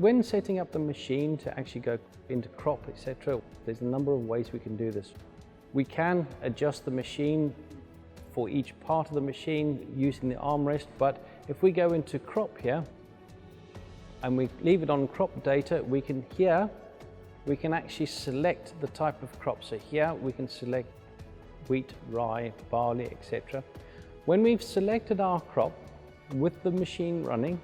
when setting up the machine to actually go into crop, etc., there's a number of ways we can do this. We can adjust the machine for each part of the machine using the armrest, but if we go into crop here and we leave it on crop data, we can actually select the type of crop. So here we can select wheat, rye, barley, etc. When we've selected our crop with the machine running,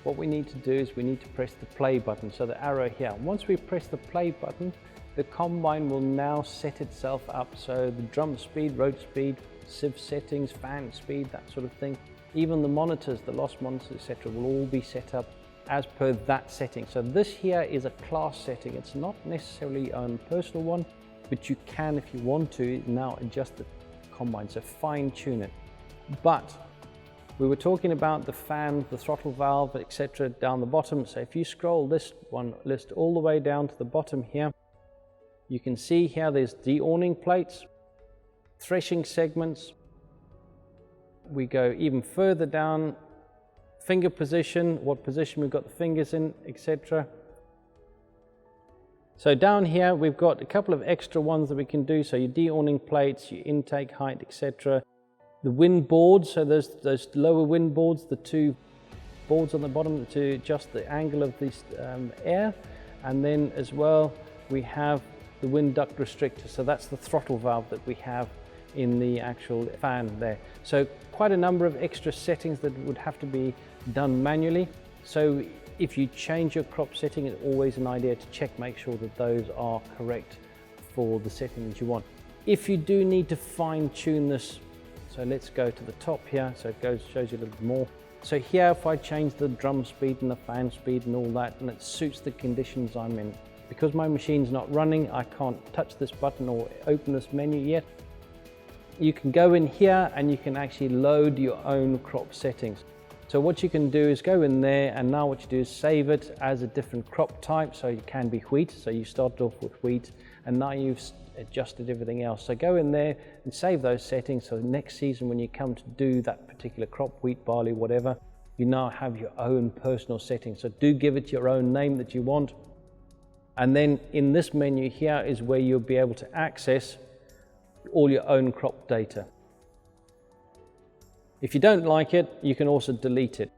what we need to do is we need to press the play button, so the arrow here. Once we press the play button, the combine will now set itself up, so the drum speed, rotor speed, sieve settings, fan speed, that sort of thing. Even the monitors, the loss monitors, etc., will all be set up as per that setting. So this here is a class setting. It's not necessarily your own personal one, but you can, if you want to, now adjust the combine, so fine tune it. But we were talking about the fan, the throttle valve, etc. down the bottom. So if you scroll this one list all the way down to the bottom here, you can see here there's de-awning plates, threshing segments. We go even further down, finger position, what position we've got the fingers in, etc. So down here we've got a couple of extra ones that we can do. So your de-awning plates, your intake height, etc. The wind boards, so there's those lower wind boards, the two boards on the bottom to adjust the angle of this air. And then as well we have the wind duct restrictor, so that's the throttle valve that we have in the actual fan there. So quite a number of extra settings that would have to be done manually. So if you change your crop setting, it's always an idea to check, make sure that those are correct for the setting that you want. If you do need to fine tune this, so let's go to the top here, so it shows you a little bit more. So here if I change the drum speed and the fan speed and all that, and it suits the conditions I'm in. Because my machine's not running, I can't touch this button or open this menu yet. You can go in here and you can actually load your own crop settings. So what you can do is go in there, and now what you do is save it as a different crop type. So it can be wheat, so you started off with wheat and now you've adjusted everything else. So go in there and save those settings, so next season when you come to do that particular crop, wheat, barley, whatever, you now have your own personal settings. So do give it your own name that you want. And then in this menu here is where you'll be able to access all your own crop data. If you don't like it, you can also delete it.